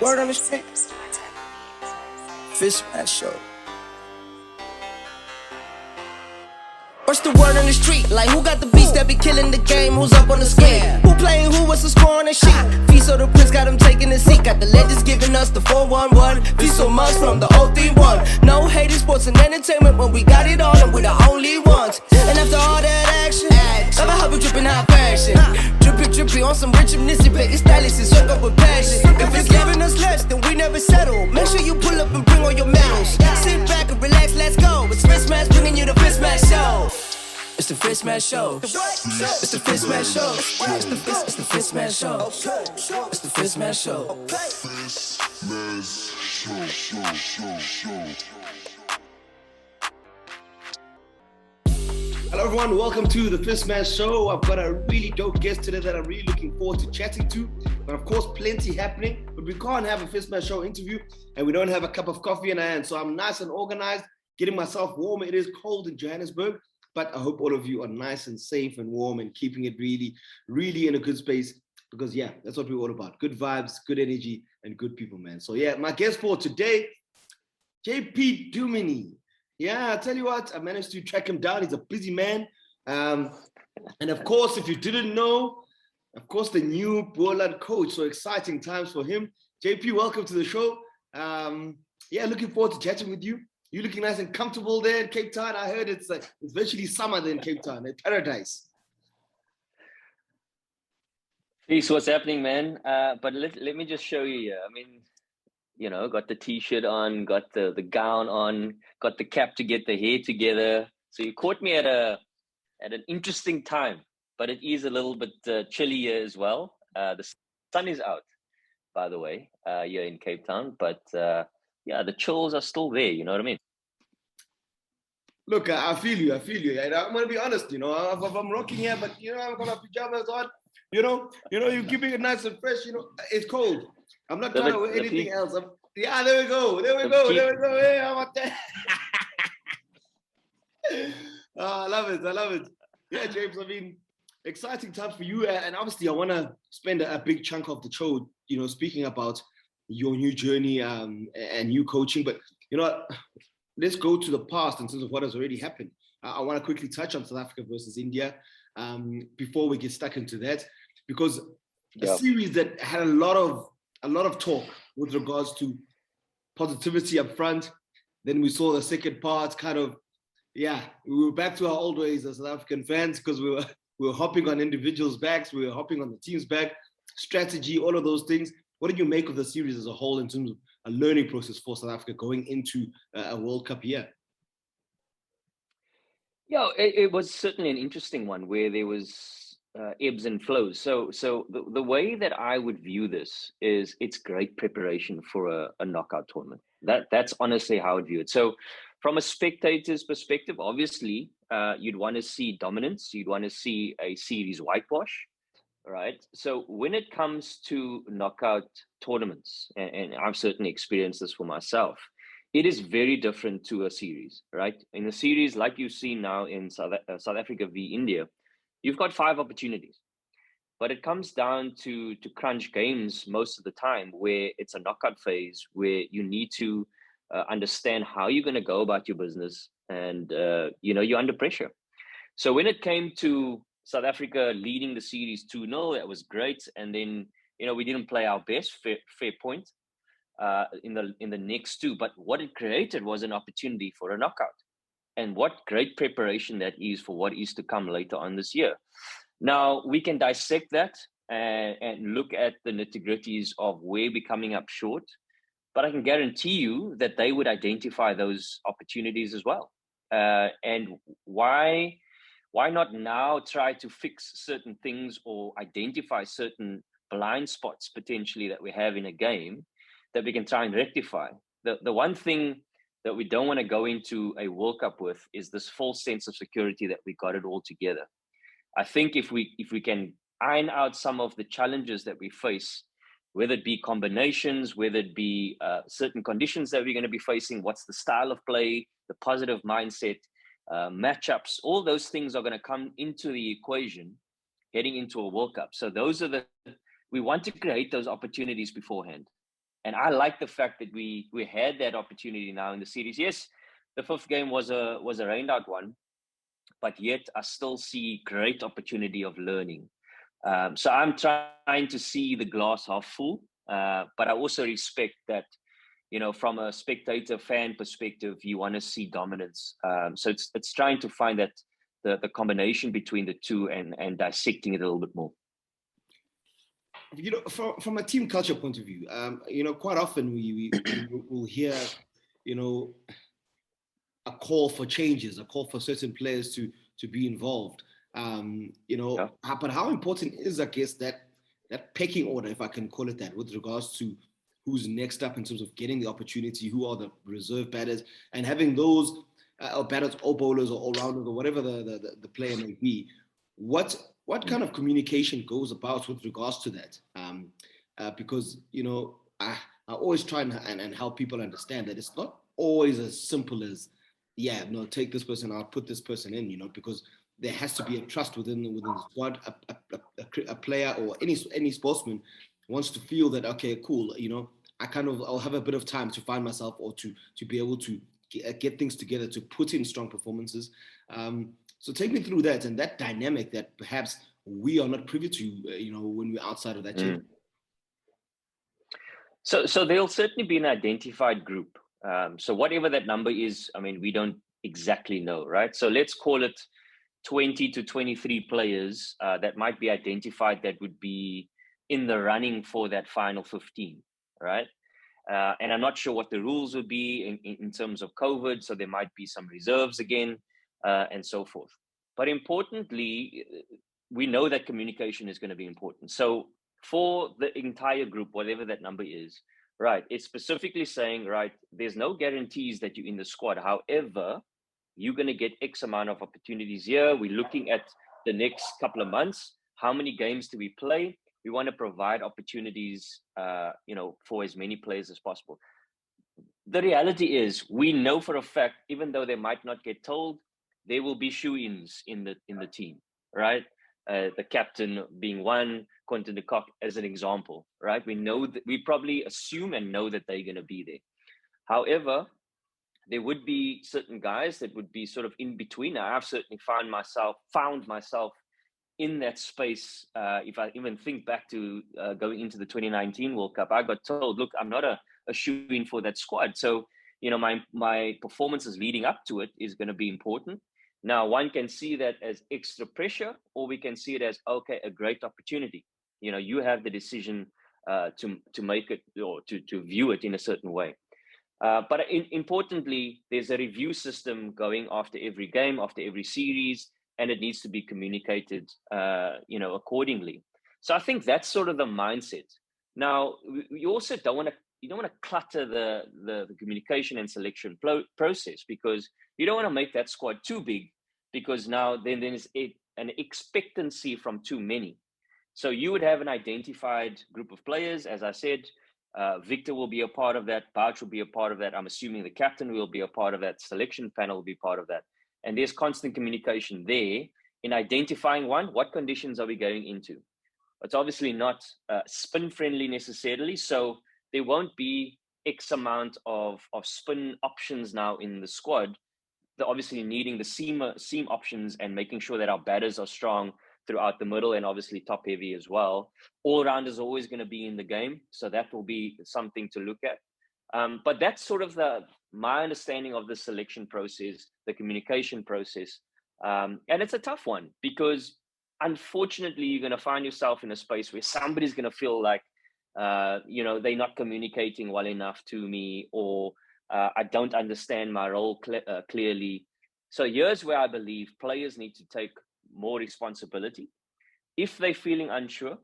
Word on the street. FisMaz Show. What's the word on the street? Like, who got the beats that be killing the game? Who's up on the scale? Who playing who? What's the score on the sheet? Fiso the Prince got him taking the seat. Got the legends giving us the 411. Fiso Mens from the 031. No hate in sports and entertainment when we got it all and we the only ones. And after all that action, never have we dripping high fashion. Drippy on some rich municipal stylists and soak up with passion. If it's giving us less, then we never settle. Make sure you pull up and bring all your medals. Sit back and relax, let's go. It's FisMaz bringing you the FisMaz Show. It's the FisMaz Show. It's the FisMaz Show. It's the FisMaz Show. It's the FisMaz Show. Hello everyone, welcome to the FisMaz Show. I've got a really dope guest today that I'm really looking forward to chatting to. But of course, plenty happening. But we can't have a FisMaz Show interview and we don't have a cup of coffee in our hand. So I'm nice and organized, getting myself warm. It is cold in Johannesburg, but I hope all of you are nice and safe and warm and keeping it really in a good space. Because yeah, that's what we're all about. Good vibes, good energy, and good people, man. So yeah, my guest for today, JP Duminy. Yeah, I'll tell you what, I managed to track him down. He's a busy man. And of course, if you didn't know, of course, the new Boland coach. So exciting times for him. JP, welcome to the show. Yeah, looking forward to chatting with you. You looking nice and comfortable there in Cape Town. I heard it's virtually summer there in Cape Town. It's paradise. Peace, what's happening, man? But let me just show you here. I mean, you know, got the t-shirt on, got the gown on, got the cap to get the hair together. So you caught me at an interesting time, but it is a little bit chilly here as well. The sun is out, by the way, here in Cape Town, but yeah, the chills are still there. You know what I mean? Look, I feel you. And I'm gonna be honest. You know, I'm rocking here, but you know, I've got my pajamas on. You know, you're keeping it nice and fresh. You know, it's cold. I'm not trying to wear anything else. Yeah, there we go. Hey, how about that? I love it. Yeah, James, I mean, exciting times for you. And obviously, I want to spend a big chunk of the show, you know, speaking about your new journey and new coaching. But, you know, let's go to the past in terms of what has already happened. I want to quickly touch on South Africa versus India before we get stuck into that, because a series that had a lot of talk with regards to positivity up front. Then we saw the second part kind of, yeah, we were back to our old ways as South African fans because we were hopping on individuals' backs, we were hopping on the team's back, strategy, all of those things. What did you make of the series as a whole in terms of a learning process for South Africa going into a World Cup year? Yeah, it was certainly an interesting one where there was ebbs and flows. So the way that I would view this is it's great preparation for a knockout tournament. That's honestly how I view it. So from a spectator's perspective, obviously, you'd want to see dominance. You'd want to see a series whitewash, right? So when it comes to knockout tournaments, and I've certainly experienced this for myself, it is very different to a series, right? In a series like you've seen now in South Africa v India, you've got 5 opportunities, but it comes down to crunch games most of the time where it's a knockout phase where you need to understand how you're going to go about your business and, you know, you're under pressure. So when it came to South Africa leading the series 2-0, that was great. And then, you know, we didn't play our best, fair point, in the next 2. But what it created was an opportunity for a knockout. And what great preparation that is for what is to come later on this year. Now, we can dissect that and look at the nitty-gritties of where we're coming up short. But I can guarantee you that they would identify those opportunities as well. And why not now try to fix certain things or identify certain blind spots potentially that we have in a game that we can try and rectify? The one thing that we don't want to go into a World Cup with is this false sense of security that we got it all together. I think if we can iron out some of the challenges that we face, whether it be combinations, whether it be certain conditions that we're going to be facing, what's the style of play, the positive mindset, matchups, all those things are going to come into the equation heading into a World Cup. So we want to create those opportunities beforehand. And I like the fact that we had that opportunity now in the series. Yes, the fifth game was a rained out one, but yet I still see great opportunity of learning. So I'm trying to see the glass half full, but I also respect that, you know, from a spectator fan perspective, you want to see dominance. So it's trying to find that the combination between the two and dissecting it a little bit more. You know, from a team culture point of view, you know, quite often we will hear, you know, a call for changes, a call for certain players to be involved. You know, Yeah. but how important is, I guess, that pecking order, if I can call it that, with regards to who's next up in terms of getting the opportunity, who are the reserve batters, and having those or batters or bowlers or all-rounders or whatever the player may be. What kind of communication goes about with regards to that? Because, you know, I always try and help people understand that it's not always as simple as, yeah, no, take this person out, put this person in, you know, because there has to be a trust within the squad. A player or any sportsman wants to feel that, okay, cool, you know, I'll have a bit of time to find myself or to be able to get things together, to put in strong performances. So take me through that and that dynamic that perhaps we are not privy to, you know, when we're outside of that change. So there'll certainly be an identified group. So whatever that number is, I mean, we don't exactly know, right? So let's call it 20 to 23 players that might be identified that would be in the running for that final 15, right? And I'm not sure what the rules would be in terms of COVID. So there might be some reserves again and so forth. But importantly, we know that communication is going to be important. So for the entire group, whatever that number is, right, it's specifically saying, right, there's no guarantees that you're in the squad. However, you're going to get X amount of opportunities here. We're looking at the next couple of months. How many games do we play? We want to provide opportunities, you know, for as many players as possible. The reality is, we know for a fact, even though they might not get told, there will be shoe-ins in the team, right? The captain being one, Quentin de Kock as an example, right? We know that, we probably assume and know that they're going to be there. However, there would be certain guys that would be sort of in between. Now, I've certainly found myself in that space. If I even think back to going into the 2019 World Cup, I got told, look, I'm not a shoe-in for that squad. So, you know, my performances leading up to it is going to be important. Now, one can see that as extra pressure, or we can see it as, okay, a great opportunity. You know, you have the decision to make it or to view it in a certain way. But importantly, there's a review system going after every game, after every series, and it needs to be communicated, you know, accordingly. So I think that's sort of the mindset. Now, you also don't want to clutter the communication and selection process, because you don't want to make that squad too big, because now then there's an expectancy from too many. So you would have an identified group of players, as I said. Victor will be a part of that. Bouch will be a part of that. I'm assuming the captain will be a part of that. Selection panel will be part of that. And there's constant communication there in identifying, one, what conditions are we going into? It's obviously not spin friendly necessarily. So there won't be X amount of spin options now in the squad. They're obviously needing the seam options and making sure that our batters are strong throughout the middle, and obviously top heavy as well. All round is always going to be in the game, so that will be something to look at. But that's sort of my understanding of the selection process, the communication process, and it's a tough one, because unfortunately you're going to find yourself in a space where somebody's going to feel like you know, they're not communicating well enough to me, or I don't understand my role clearly. So here's where I believe players need to take more responsibility. If they're feeling unsure,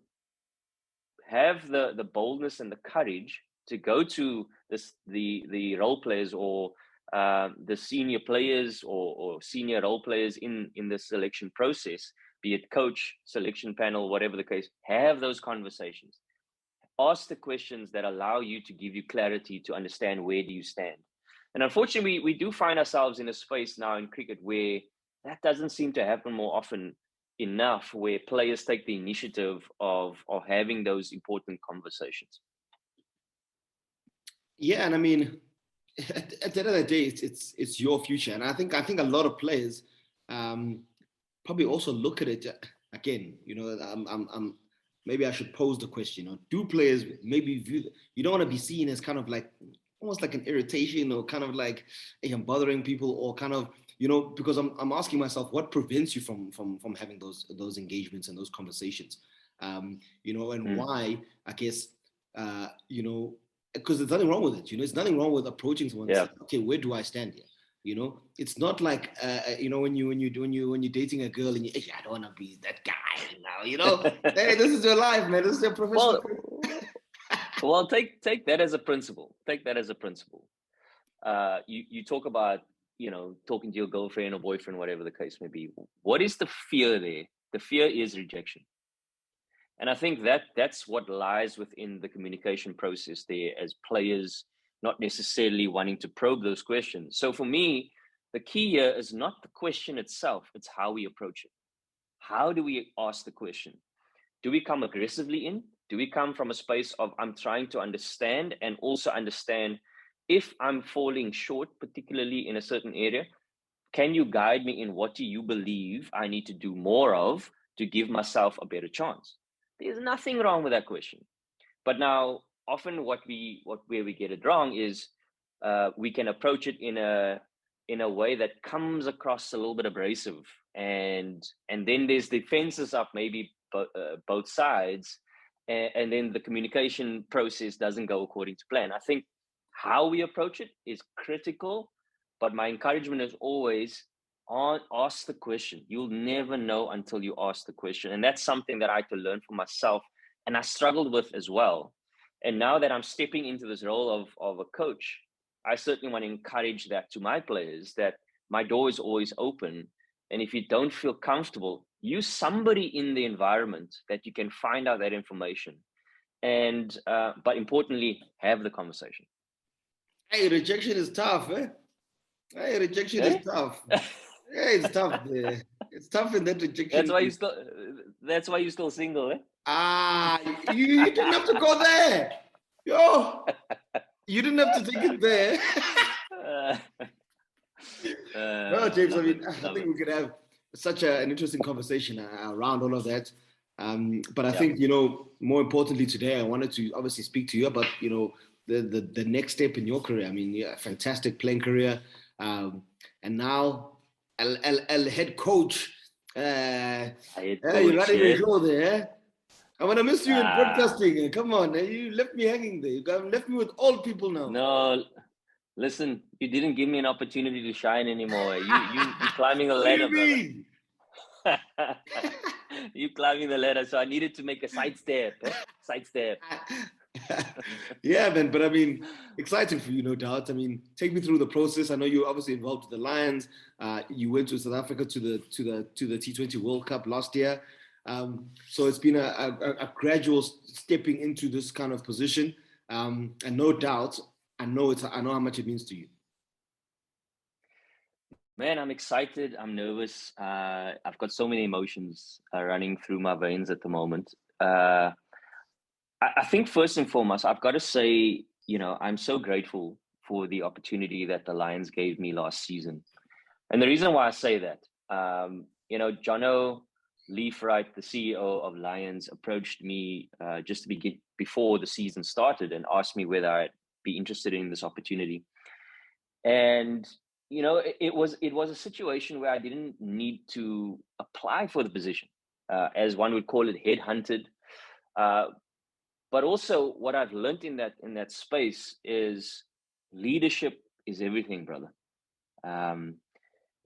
have the boldness and the courage to go to the role players, or the senior players, or senior role players in the selection process, be it coach, selection panel, whatever the case. Have those conversations. Ask the questions that allow you to give you clarity to understand where do you stand. And unfortunately, we do find ourselves in a space now in cricket where that doesn't seem to happen more often enough, where players take the initiative of having those important conversations. Yeah, and I mean, at the end of the day, it's your future, and I think a lot of players probably also look at it again. You know, I'm maybe I should pose the question: do players maybe view? You don't want to be seen as kind of like almost like an irritation, or kind of like, hey, I'm bothering people, or kind of, because I'm asking myself, what prevents you from having those engagements and those conversations, and why, I guess, because there's nothing wrong with it. There's nothing wrong with approaching someone and saying, okay, where do I stand here? It's not like when you're dating a girl and hey, I don't want to be that guy now. Hey, this is your life, man. This is your professional. Well, take that as a principle. Take that as a principle. You talk about talking to your girlfriend or boyfriend, whatever the case may be. What is the fear there? The fear is rejection. And I think that's what lies within the communication process there, as players not necessarily wanting to probe those questions. So for me, the key here is not the question itself, it's how we approach it. How do we ask the question? Do we come aggressively in? Do we come from a space of, I'm trying to understand, and also understand if I'm falling short, particularly in a certain area, can you guide me in what do you believe I need to do more of to give myself a better chance? There's nothing wrong with that question. But now, often where we get it wrong is we can approach it in a way that comes across a little bit abrasive, and then there's defenses up maybe both sides, and then the communication process doesn't go according to plan. I think how we approach it is critical, but my encouragement is always ask the question. You'll never know until you ask the question. And that's something that I had to learn for myself, and I struggled with as well. And now that I'm stepping into this role of a coach, I certainly want to encourage that to my players, that my door is always open. And if you don't feel comfortable, use somebody in the environment that you can find out that information. And but importantly, have the conversation. Hey, rejection is tough, eh? Hey, rejection is tough. Yeah, it's tough. It's tough in that rejection. That's why you're still single, eh? You didn't have to go there. Yo, you didn't have to take it there. No, James, I mean, I think we could have such an interesting conversation around all of that. But I think, more importantly today, I wanted to obviously speak to you about, the next step in your career. I mean, yeah, fantastic playing career. And now a head coach. You're running the show there. I'm going to miss you in broadcasting. Come on, you left me hanging there. You left me with old people now. No, listen, you didn't give me an opportunity to shine anymore. You're climbing the ladder, brother. You're climbing the ladder, so I needed to make a sidestep. Yeah, man, but I mean, exciting for you, no doubt. I mean, take me through the process. I know you're obviously involved with the Lions. You went to South Africa to the T20 World Cup last year. So it's been a gradual stepping into this kind of position. And no doubt, I know how much it means to you. Man, I'm excited. I'm nervous. I've got so many emotions running through my veins at the moment. I think first and foremost, I've got to say, I'm so grateful for the opportunity that the Lions gave me last season. And the reason why I say that, Jono Leafright, the CEO of Lions, approached me just before the season started and asked me whether I'd be interested in this opportunity. And, it was a situation where I didn't need to apply for the position, as one would call it, headhunted. But also what I've learned in that space is leadership is everything, brother. And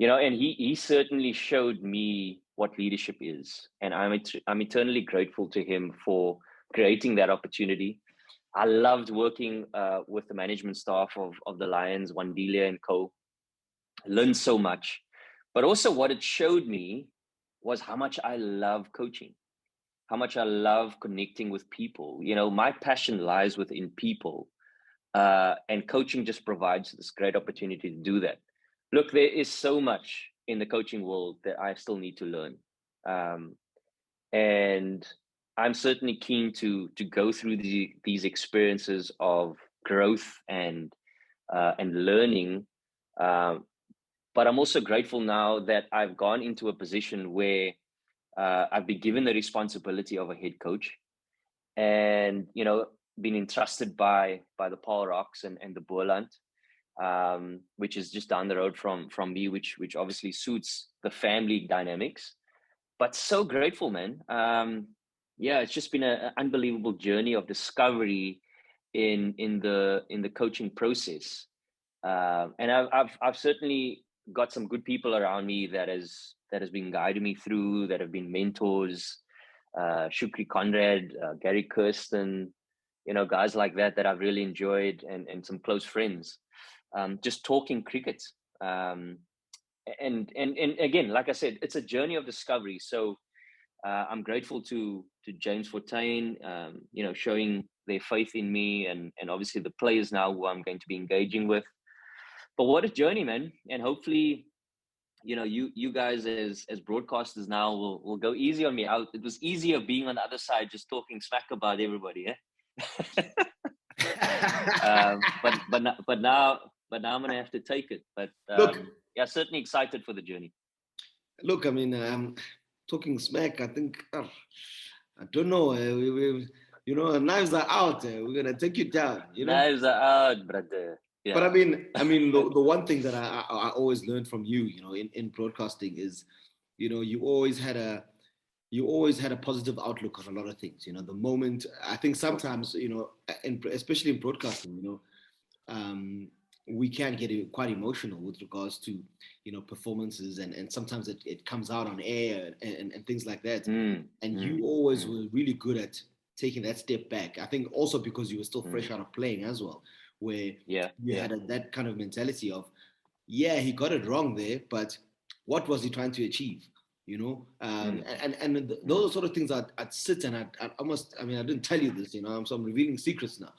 he certainly showed me what leadership is. And I'm eternally grateful to him for creating that opportunity. I loved working with the management staff of the Lions, Wandile and co. Learned so much. But also what it showed me was how much I love coaching, how much I love connecting with people. My passion lies within people, and coaching just provides this great opportunity to do that. Look, there is so much in the coaching world that I still need to learn. And I'm certainly keen to go through these experiences of growth and learning. But I'm also grateful now that I've gone into a position where I've been given the responsibility of a head coach, and been entrusted by the Paarl Rocks and the Boerland, which is just down the road from me, which obviously suits the family dynamics. But so grateful, man. Yeah, it's just been an unbelievable journey of discovery in the coaching process, and I've certainly got some good people around me that has been guiding me through, that have been mentors, Shukri Conrad, Gary Kirsten, guys like that I've really enjoyed, and some close friends, just talking cricket. And again, like I said, it's a journey of discovery. So I'm grateful to James Fortain, showing their faith in me, and obviously the players now who I'm going to be engaging with. But what a journey, man. And hopefully, you guys as broadcasters now will go easy on me. It was easier being on the other side, just talking smack about everybody, but now I'm gonna have to take it. But look, yeah, certainly excited for the journey. Look, I mean, talking smack, I think I don't know. Knives are out. We're gonna take you down. Knives are out, brother. Yeah. But I mean, the one thing that I always learned from you, in broadcasting is, you always had a positive outlook on a lot of things. The moment, I think sometimes, especially in broadcasting, we can get quite emotional with regards to, performances, and sometimes it comes out on air and things like that. You always were really good at taking that step back. I think also because you were still fresh out of playing as well, where you had that kind of mentality of, he got it wrong there, but what was he trying to achieve? And those sort of things I'd sit and I'd almost, I didn't tell you this, so I'm revealing secrets now,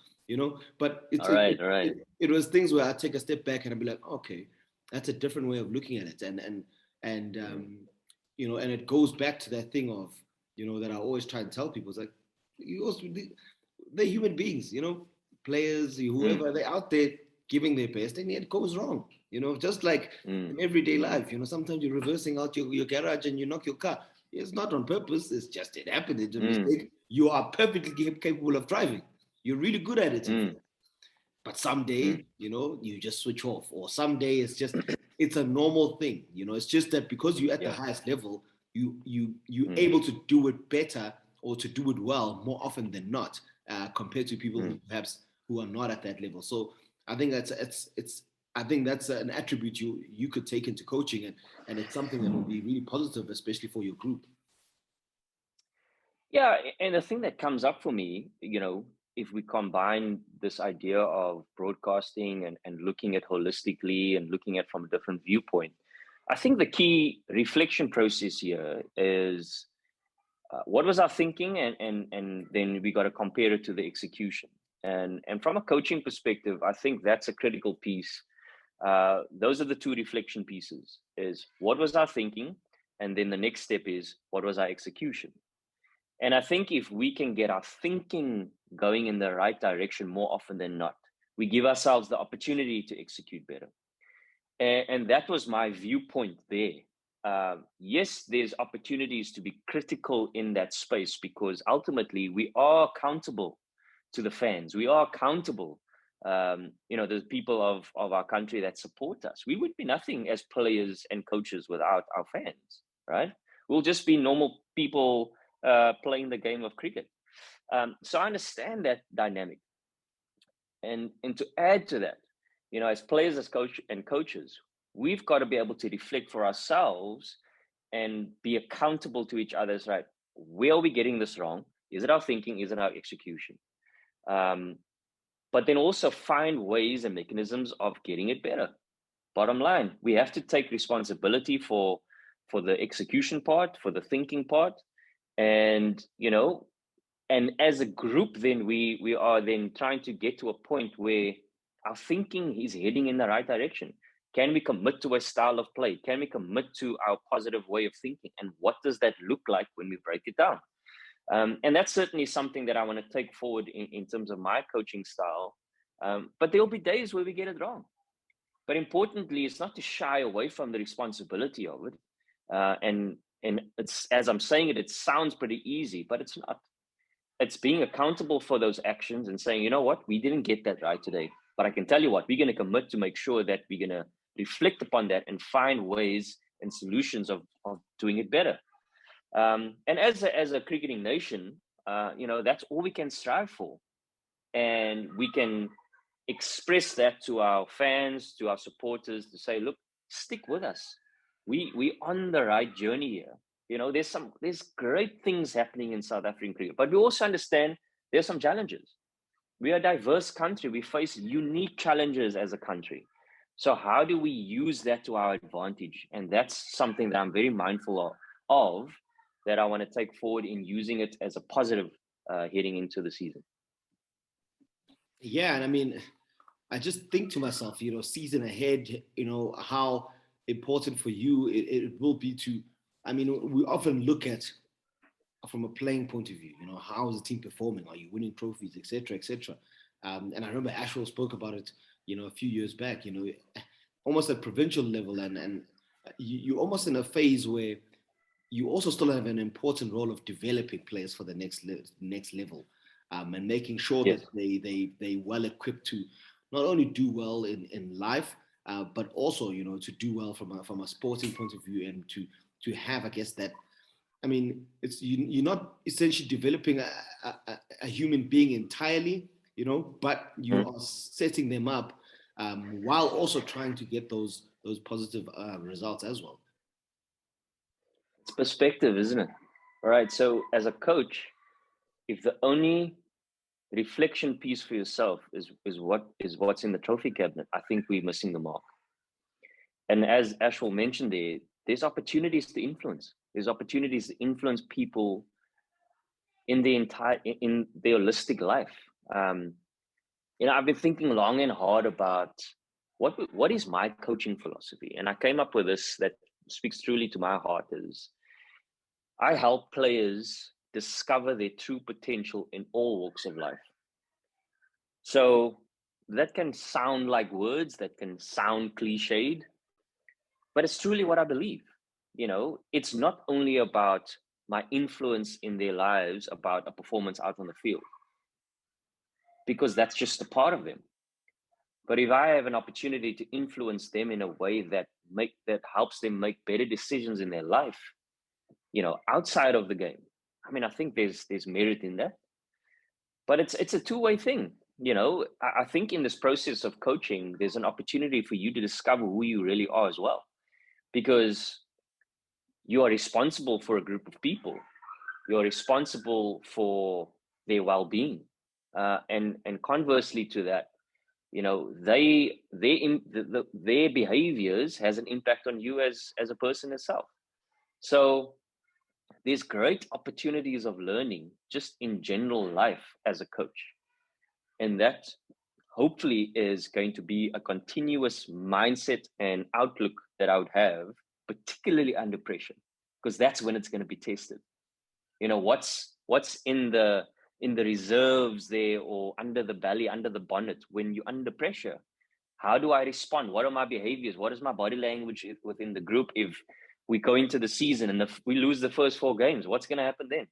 but it was things where I'd take a step back and I'd be like, okay, that's a different way of looking at it. And it goes back to that thing of, that I always try and tell people. It's like, they're human beings, players, whoever, they're out there giving their best, and it goes wrong, just like in everyday life. Sometimes you're reversing out your garage and you knock your car. It's not on purpose, it's just, it happened, it's a mistake. You are perfectly capable of driving, you're really good at it. But someday, you just switch off, or someday it's a normal thing. It's just that because you're at the highest level, you're able to do it better, or to do it well more often than not, compared to people who are not at that level. So I think that's an attribute you could take into coaching, and it's something that will be really positive, especially for your group. Yeah, and the thing that comes up for me, if we combine this idea of broadcasting and looking at holistically and looking at from a different viewpoint, I think the key reflection process here is what was our thinking, and then we got to compare it to the execution. And from a coaching perspective, I think that's a critical piece. Those are the two reflection pieces: is what was our thinking, and then the next step is what was our execution. And I think if we can get our thinking going in the right direction more often than not, we give ourselves the opportunity to execute better. And that was my viewpoint there. Yes, there's opportunities to be critical in that space, because ultimately we are accountable to the fans. We are accountable, the people of our country that support us. We would be nothing as players and coaches without our fans, right? We'll just be normal people playing the game of cricket. So I understand that dynamic. And to add to that, as players, as coaches, we've got to be able to reflect for ourselves and be accountable to each other's, right? Where are we getting this wrong? Is it our thinking? Is it our execution? But then also find ways and mechanisms of getting it better. Bottom line, we have to take responsibility for the execution part, for the thinking part. And, and as a group, then we are then trying to get to a point where our thinking is heading in the right direction. Can we commit to a style of play? Can we commit to our positive way of thinking? And what does that look like when we break it down? And that's certainly something that I want to take forward in terms of my coaching style, But there'll be days where we get it wrong. But importantly, it's not to shy away from the responsibility of it. And it's, as I'm saying it, it sounds pretty easy, but it's not. It's being accountable for those actions and saying, you know what, we didn't get that right today. But I can tell you what, we're going to commit to make sure that we're going to reflect upon that and find ways and solutions of doing it better. And as a cricketing nation, that's all we can strive for. And we can express that to our fans, to our supporters, to say, look, stick with us. We on the right journey here. There's great things happening in South African cricket, but we also understand there's some challenges. We are a diverse country. We face unique challenges as a country. So how do we use that to our advantage? And that's something that I'm very mindful of that I want to take forward in using it as a positive heading into the season. Yeah, and I mean, I just think to myself, season ahead, how important for you it will be to, I mean, we often look at from a playing point of view, how is the team performing? Are you winning trophies, et cetera, et cetera? And I remember Ashwell spoke about it, a few years back, almost at provincial level, and you're almost in a phase where you also still have an important role of developing players for the next level, and making sure Yes. that they well equipped to not only do well in life, but also to do well from a sporting point of view, and to have, I guess, that. I mean, it's you're not essentially developing a human being entirely, but you are setting them up while also trying to get those positive results as well. It's perspective, isn't it? All right. So as a coach, if the only reflection piece for yourself is what's in the trophy cabinet, I think we're missing the mark. And as Ashwell mentioned, there's opportunities to influence. There's opportunities to influence people in their holistic life. I've been thinking long and hard about what is my coaching philosophy, and I came up with this that speaks truly to my heart. Is I help players discover their true potential in all walks of life. So that can sound like words, that can sound cliched, but it's truly what I believe. It's not only about my influence in their lives, about a performance out on the field, because that's just a part of them. But if I have an opportunity to influence them in a way that helps them make better decisions in their life, outside of the game, I mean, I think there's merit in that. But it's a two-way thing. I think in this process of coaching, there's an opportunity for you to discover who you really are as well, because you are responsible for a group of people. You're responsible for their well-being, and conversely to that, their behaviors has an impact on you as a person itself. So there's great opportunities of learning just in general life as a coach, and that hopefully is going to be a continuous mindset and outlook that I would have, particularly under pressure, because that's when it's going to be tested. What's in the reserves there, or under the belly, under the bonnet, when you're under pressure? How do I respond? What are my behaviors? What is my body language within the group? If we go into the season and we lose the first 4 games, what's going to happen then?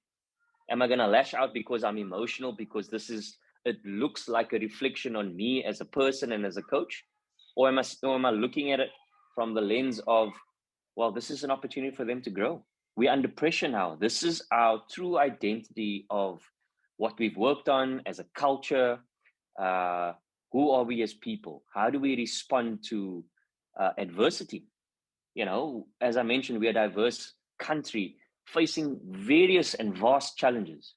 Am I going to lash out because I'm emotional, because it looks like a reflection on me as a person and as a coach? Or am I looking at it from the lens of, well, this is an opportunity for them to grow. We're under pressure now. This is our true identity of what we've worked on as a culture. Who are we as people? How do we respond to adversity? As I mentioned, we're a diverse country facing various and vast challenges,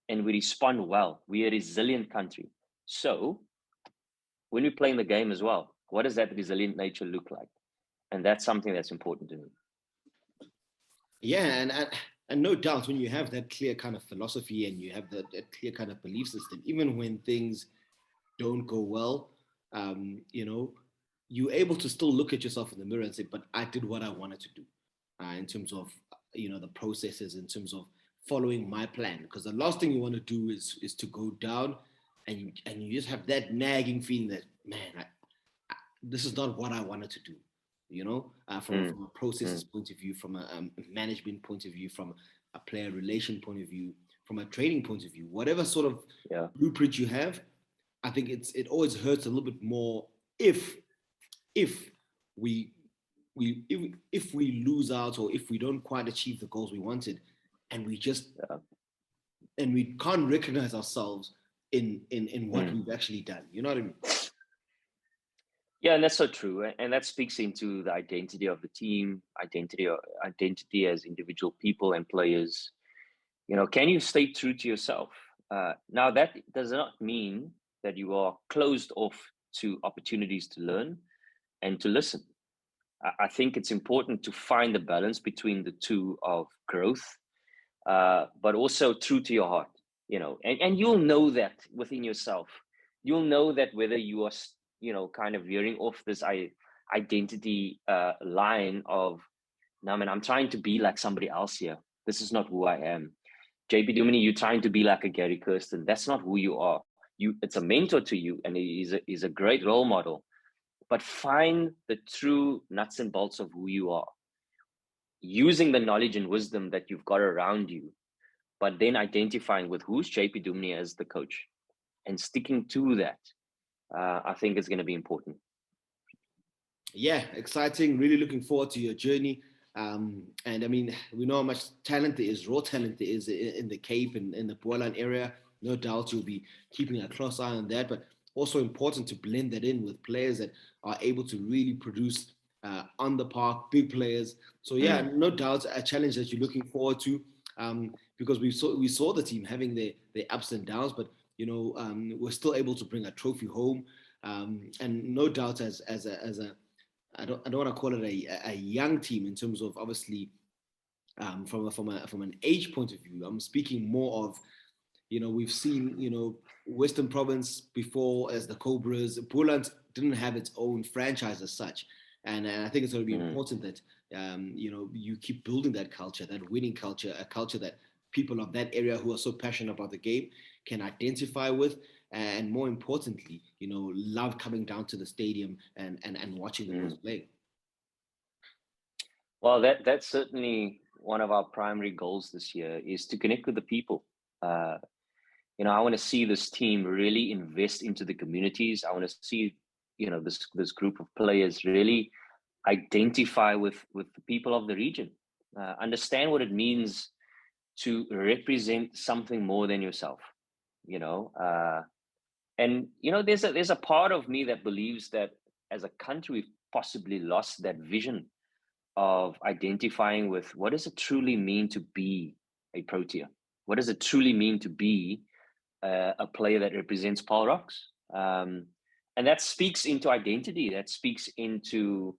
and we respond well. We're a resilient country. So when we play in the game as well, what does that resilient nature look like? And that's something that's important to me. Yeah, and no doubt, when you have that clear kind of philosophy and you have that clear kind of belief system, even when things don't go well, you're able to still look at yourself in the mirror and say, but I did what I wanted to do, in terms of, the processes, in terms of following my plan. Because the last thing you want to do is to go down and you just have that nagging feeling that, man, this is not what I wanted to do. From a processes point of view, from a management point of view, from a player relation point of view, from a training point of view, whatever sort of blueprint you have, I think it always hurts a little bit more if we if we lose out, or if we don't quite achieve the goals we wanted, and we just and we can't recognize ourselves in what we've actually done. You know what I mean? Yeah, and that's so true, and that speaks into the identity of the team, identity as individual people and players. Can you stay true to yourself? Now, that does not mean that you are closed off to opportunities to learn and to listen. I think it's important to find the balance between the two of growth, but also true to your heart. And you'll know that within yourself. You'll know that whether you are kind of veering off this identity line of, no, man, I'm trying to be like somebody else here. This is not who I am. JP Duminy, you're trying to be like a Gary Kirsten. That's not who you are. It's a mentor to you, and he's a great role model. But find the true nuts and bolts of who you are, using the knowledge and wisdom that you've got around you, but then identifying with who's JP Duminy as the coach and sticking to that. I think it's going to be important. Yeah, exciting. Really looking forward to your journey. And I mean, we know how much talent there is, raw talent there is in the Cape and in the Boland area. No doubt you'll be keeping a close eye on that, but also important to blend that in with players that are able to really produce on the park, big players. So yeah, no doubt a challenge that you're looking forward to, because we saw the team having their ups and downs, but we're still able to bring a trophy home, and no doubt as a I don't want to call it a young team in terms of, obviously, from an age point of view. I'm speaking more of, we've seen, Western Province before as the Cobras. Boland didn't have its own franchise as such. And I think it's going to be important that, you keep building that culture, that winning culture, a culture that people of that area who are so passionate about the game can identify with. And more importantly, love coming down to the stadium and watching the boys play. Well, that's certainly one of our primary goals this year, is to connect with the people. I want to see this team really invest into the communities. I want to see, this group of players really identify with the people of the region, understand what it means to represent something more than yourself. And there's a part of me that believes that as a country we've possibly lost that vision of identifying with what does it truly mean to be a Protea? What does it truly mean to be a player that represents Paarl Rocks? And that speaks into identity. That speaks into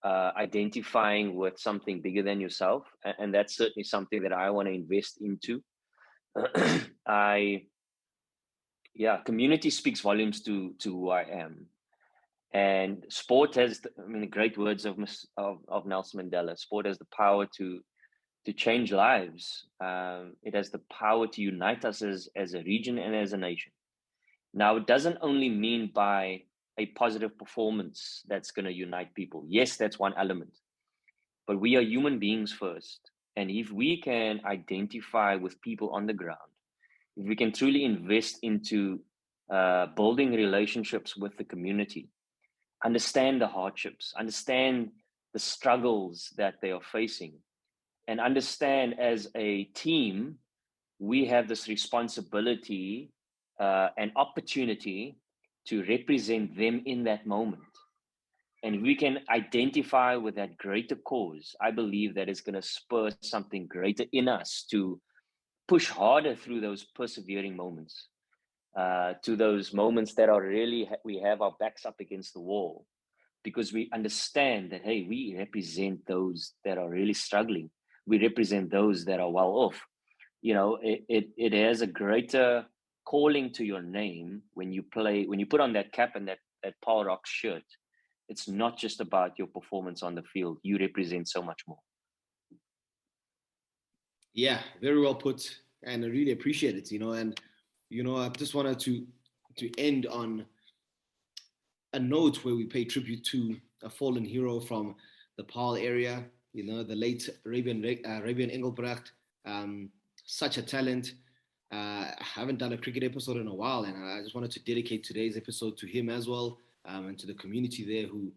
identifying with something bigger than yourself. And that's certainly something that I want to invest into. Community speaks volumes to who I am. And sport has, the great words of Nelson Mandela, sport has the power to change lives. It has the power to unite us as a region and as a nation. Now, it doesn't only mean by a positive performance that's going to unite people. Yes, that's one element. But we are human beings first. And if we can identify with people on the ground, if we can truly invest into building relationships with the community, understand the hardships, understand the struggles that they are facing, and understand as a team, we have this responsibility and opportunity to represent them in that moment. And we can identify with that greater cause. I believe that is going to spur something greater in us to push harder through those persevering moments, to those moments that are really, we have our backs up against the wall, because we understand that, hey, we represent those that are really struggling. We represent those that are well off. It has a greater calling to your name when you put on that cap and that Paarl Rocks shirt. It's not just about your performance on the field. You represent so much more. Yeah, very well put, and I really appreciate it. And I just wanted to to end on a note where we pay tribute to a fallen hero from the Paarl area, you know, the late Arabian Engelbrecht, such a talent. I haven't done a cricket episode in a while, and I just wanted to dedicate today's episode to him as well, and to the community there who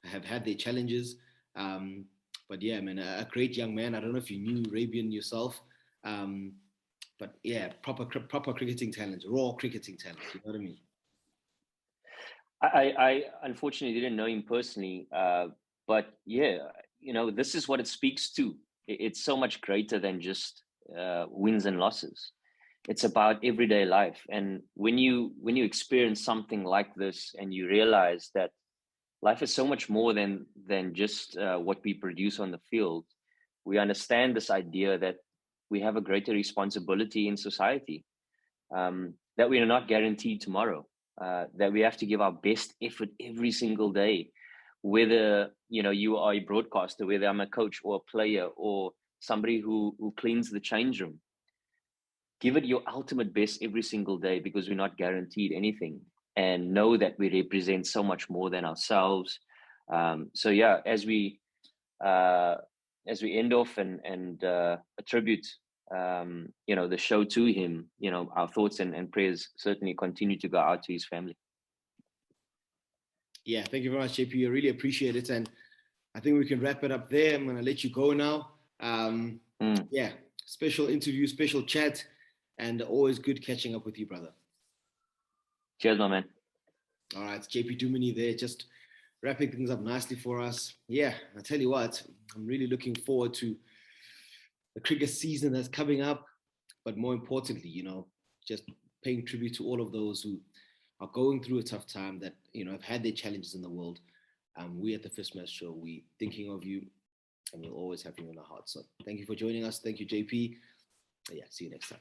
have had their challenges. But yeah, man, a great young man. I don't know if you knew Arabian yourself, but yeah, proper cricketing talent, raw cricketing talent. You know what I mean? I unfortunately didn't know him personally, but yeah, you know, this is what it speaks to. It's so much greater than just wins and losses. It's about everyday life, and when you experience something like this, and you realize that life is so much more than just what we produce on the field, we understand this idea that we have a greater responsibility in society, that we are not guaranteed tomorrow. That we have to give our best effort every single day, whether you are a broadcaster, whether I'm a coach or a player or somebody who cleans the change room. Give it your ultimate best every single day, because we're not guaranteed anything, and know that we represent so much more than ourselves. So yeah, as we end off and attribute the show to him, our thoughts and prayers certainly continue to go out to his family. Yeah, thank you very much, JP. I really appreciate it, and I think we can wrap it up there. I'm going to let you go now. Yeah, special interview, special chat, and always good catching up with you, brother. Cheers, my man. All right, JP Duminy there, just wrapping things up nicely for us. Yeah, I tell you what, I'm really looking forward to the cricket season that's coming up, but more importantly, just paying tribute to all of those who are going through a tough time, that have had their challenges in the world. We at the FisMaz Show, we thinking of you, and we'll always have you in our hearts. So thank you for joining us. Thank you, JP. Yeah, see you next time.